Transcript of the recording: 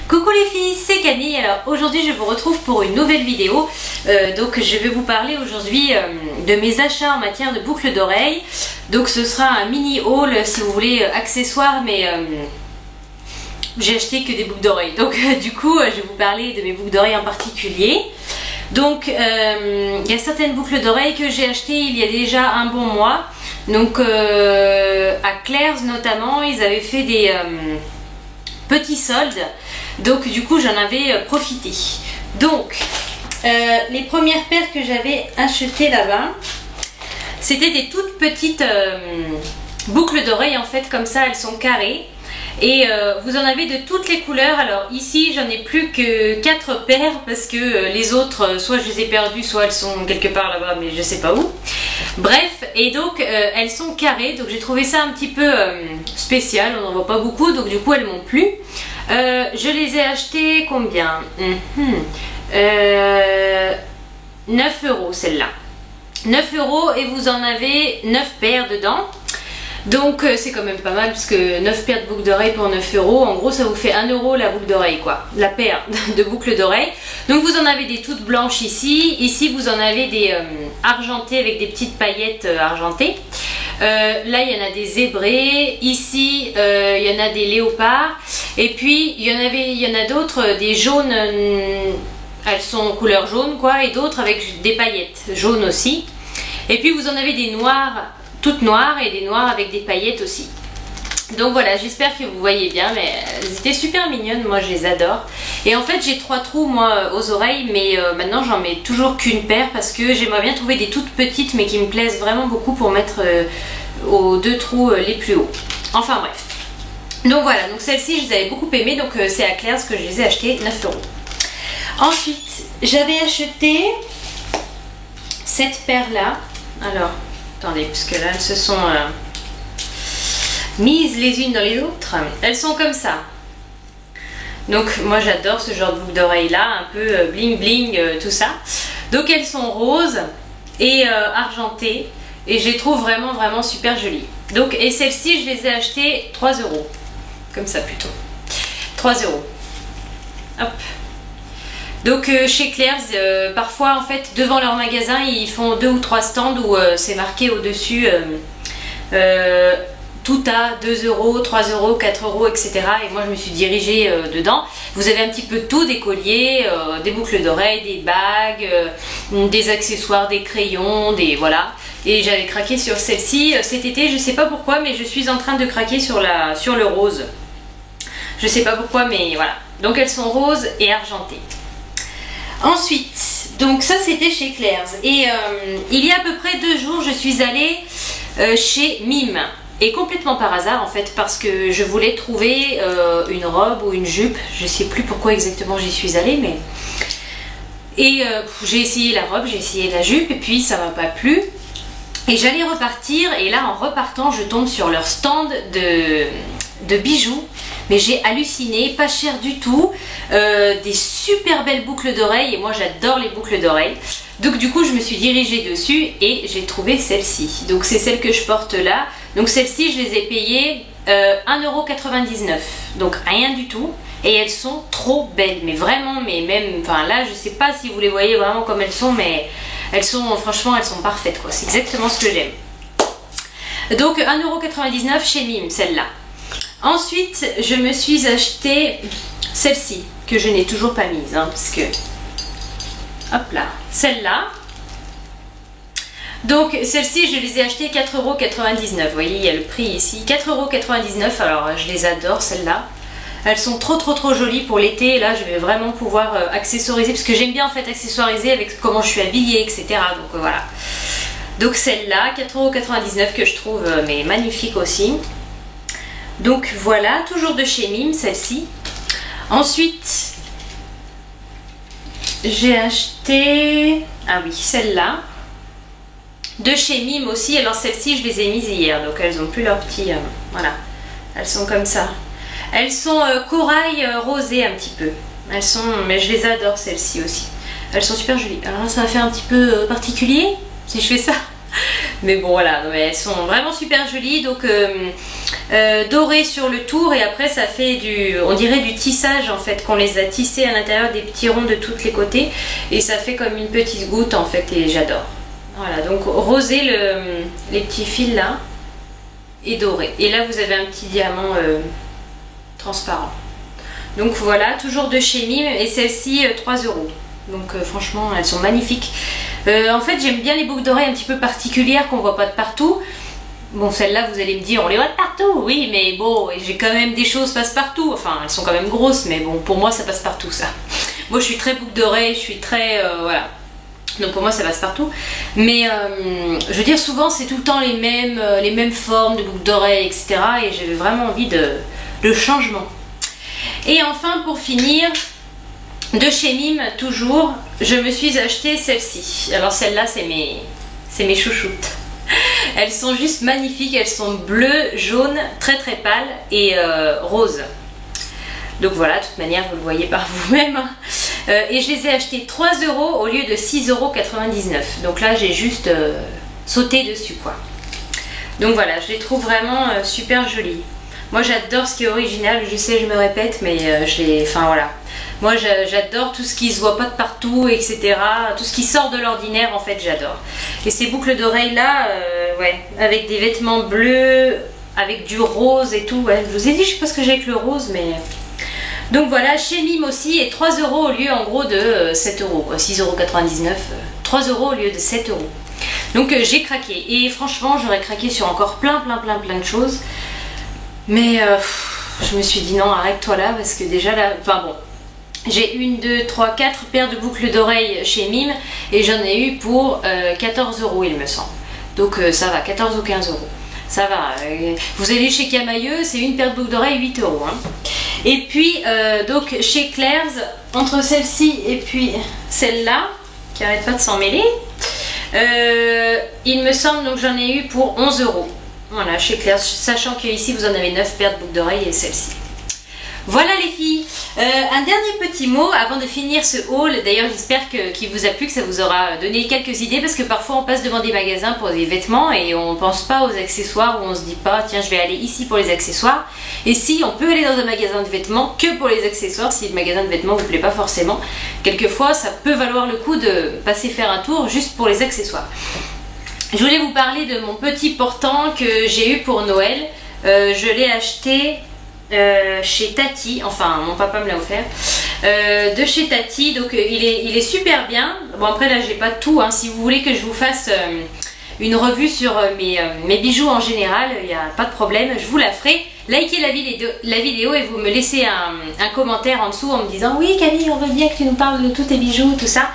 Coucou les filles, c'est Camille. Alors aujourd'hui je vous retrouve pour une nouvelle vidéo. Donc je vais vous parler aujourd'hui de mes achats en matière de boucles d'oreilles. Donc ce sera un mini haul si vous voulez accessoires, mais j'ai acheté que des boucles d'oreilles. Donc du coup je vais vous parler de mes boucles d'oreilles en particulier. Donc il y a certaines boucles d'oreilles que j'ai achetées il y a déjà un bon mois. Donc à Claire's notamment, ils avaient fait des petits soldes. Donc du coup j'en avais profité. Donc les premières paires que j'avais achetées là-bas, c'était des toutes petites boucles d'oreilles en fait, comme ça, elles sont carrées. Et vous en avez de toutes les couleurs. Alors ici j'en ai plus que 4 paires parce que les autres soit je les ai perdues, soit elles sont quelque part là-bas mais je sais pas où. Bref, et donc elles sont carrées, donc j'ai trouvé ça un petit peu spécial, on n'en voit pas beaucoup, donc du coup elles m'ont plu. Je les ai achetées combien 9 € celle-là. 9 € et vous en avez 9 paires dedans. Donc c'est quand même pas mal parce que 9 paires de boucles d'oreilles pour 9 €, en gros ça vous fait 1 € la boucle d'oreille quoi, la paire de boucles d'oreilles. Donc vous en avez des toutes blanches ici, ici vous en avez des argentées avec des petites paillettes argentées. Là il y en a des zébrés, ici il y en a des léopards, et puis il y en a d'autres, des jaunes, elles sont couleur jaune quoi, et d'autres avec des paillettes jaunes aussi. Et puis vous en avez des noires, toutes noires, et des noires avec des paillettes aussi. Donc voilà, j'espère que vous voyez bien, mais elles étaient super mignonnes, moi je les adore. Et en fait j'ai 3 trous moi aux oreilles, mais maintenant j'en mets toujours qu'une paire parce que j'aimerais bien trouver des toutes petites mais qui me plaisent vraiment beaucoup pour mettre aux 2 trous les plus hauts. Enfin bref. Donc voilà, donc celles-ci je les avais beaucoup aimées, donc c'est à Claire's que je les ai achetées 9 €. Ensuite j'avais acheté cette paire là. Alors attendez, parce que là elles se sont mises les unes dans les autres. Elles sont comme ça. Donc moi j'adore ce genre de boucle d'oreille là, un peu bling bling, tout ça. Donc elles sont roses et argentées, et je les trouve vraiment super jolies. Donc, et celles-ci je les ai achetées 3 €. Comme ça plutôt. 3 €. Hop. Donc chez Claire's, parfois en fait devant leur magasin ils font 2 ou 3 stands où c'est marqué au-dessus tout à 2 €, 3 €, 4 €, etc. Et moi je me suis dirigée dedans. Vous avez un petit peu de tout, des colliers, des boucles d'oreilles, des bagues, des accessoires, des crayons, des voilà. Et j'avais craqué sur celle-ci cet été, je sais pas pourquoi, mais je suis en train de craquer sur le rose. Je sais pas pourquoi, mais voilà. Donc elles sont roses et argentées. Ensuite, donc ça c'était chez Claire's. Et il y a à peu près 2 jours, je suis allée chez Mime. Et complètement par hasard en fait, parce que je voulais trouver une robe ou une jupe. Je sais plus pourquoi exactement j'y suis allée, mais... Et j'ai essayé la robe, j'ai essayé la jupe, et puis ça m'a pas plu. Et j'allais repartir, et là en repartant, je tombe sur leur stand de bijoux. Mais j'ai halluciné, pas cher du tout, des super belles boucles d'oreilles, et moi j'adore les boucles d'oreilles. Donc du coup je me suis dirigée dessus et j'ai trouvé celle-ci. Donc c'est celle que je porte là. Donc celle-ci je les ai payées 1,99 €, donc rien du tout. Et elles sont trop belles, mais vraiment, mais même, enfin là je sais pas si vous les voyez vraiment comme elles sont, mais elles sont, franchement elles sont parfaites quoi, c'est exactement ce que j'aime. Donc 1,99 € chez Mime, celle-là. Ensuite, je me suis acheté celle-ci, que je n'ai toujours pas mise, hein, parce que... Hop là, celle-là. Donc, celle-ci, je les ai achetées 4,99 €. Vous voyez, il y a le prix ici. 4,99 €, alors je les adore, celles-là. Elles sont trop jolies pour l'été. Et là, je vais vraiment pouvoir accessoriser, parce que j'aime bien en fait accessoriser avec comment je suis habillée, etc. Donc voilà. Donc celle-là, 4,99 € que je trouve mais magnifique aussi. Donc voilà, toujours de chez Mime, celle-ci. Ensuite, j'ai acheté, ah oui, celle-là, de chez Mime aussi. Alors celles-ci, je les ai mises hier, donc elles ont plus leur petit, voilà, elles sont comme ça. Elles sont corail rosé un petit peu. Elles sont, mais je les adore celles-ci aussi. Elles sont super jolies. Alors là, ça va faire un petit peu particulier si je fais ça. Mais bon voilà, mais elles sont vraiment super jolies. Donc doré sur le tour et après ça fait on dirait du tissage en fait, qu'on les a tissés à l'intérieur des petits ronds de tous les côtés et ça fait comme une petite goutte en fait et j'adore. Voilà, donc rosé les petits fils là et doré. Et là vous avez un petit diamant transparent. Donc voilà, toujours de chez Mime et celle-ci 3 €. Donc franchement elles sont magnifiques. En fait j'aime bien les boucles d'oreilles un petit peu particulières qu'on voit pas de partout. Bon, celle-là, vous allez me dire, on les voit de partout, oui, mais bon, j'ai quand même des choses passe-partout. Enfin, elles sont quand même grosses, mais bon, pour moi, ça passe partout, ça. Moi, je suis très boucle d'oreille, je suis très... voilà. Donc pour moi, ça passe partout. Mais, je veux dire, souvent, c'est tout le temps les mêmes formes de boucles d'oreilles, etc. Et j'ai vraiment envie de changement. Et enfin, pour finir, de chez Mime, toujours, je me suis acheté celle-ci. Alors, celle-là, c'est mes chouchoutes. Elles sont juste magnifiques, elles sont bleues, jaunes, très très pâles et roses. Donc voilà, de toute manière vous le voyez par vous-même. Et je les ai achetées 3 € au lieu de 6,99 €. Donc là j'ai juste sauté dessus quoi. Donc voilà, je les trouve vraiment super jolies. Moi j'adore ce qui est original, je sais je me répète mais enfin voilà. Moi j'adore tout ce qui se voit pas de partout, etc. Tout ce qui sort de l'ordinaire en fait j'adore. Et ces boucles d'oreilles là, ouais, avec des vêtements bleus, avec du rose et tout. Ouais, je vous ai dit je sais pas ce que j'ai avec le rose mais... Donc voilà, chez Mime aussi et 3 € au lieu en gros de 7 €. 6,99 €, 3 € au lieu de 7 €. Donc j'ai craqué et franchement j'aurais craqué sur encore plein de choses. Mais je me suis dit non arrête-toi là parce que déjà là, enfin bon. J'ai 1, 2, 3, 4 paires de boucles d'oreilles chez Mime et j'en ai eu pour 14 € il me semble. Donc ça va, 14 ou 15 €. Ça va. Vous allez chez Camailleux, c'est une paire de boucles d'oreilles 8 €. Hein. Et puis donc chez Claire's, entre celle-ci et puis celle-là, qui arrête pas de s'en mêler, il me semble donc j'en ai eu pour 11 €. Voilà, chez Claire's, sachant qu'ici vous en avez 9 paires de boucles d'oreilles et celle-ci. Voilà les filles, un dernier petit mot avant de finir ce haul. D'ailleurs j'espère qu'il vous a plu, que ça vous aura donné quelques idées parce que parfois on passe devant des magasins pour des vêtements et on ne pense pas aux accessoires ou on se dit pas tiens je vais aller ici pour les accessoires. Et si on peut aller dans un magasin de vêtements que pour les accessoires, si le magasin de vêtements ne vous plaît pas forcément, quelquefois ça peut valoir le coup de passer faire un tour juste pour les accessoires. Je voulais vous parler de mon petit portant que j'ai eu pour Noël, je l'ai acheté... chez Tati, enfin mon papa me l'a offert, de chez Tati, donc il est super bien. Bon après là j'ai pas tout, hein. Si vous voulez que je vous fasse une revue sur mes bijoux en général, il n'y a pas de problème, je vous la ferai. Likez la vidéo et vous me laissez un commentaire en dessous en me disant oui Camille on veut bien que tu nous parles de tous tes bijoux, tout ça.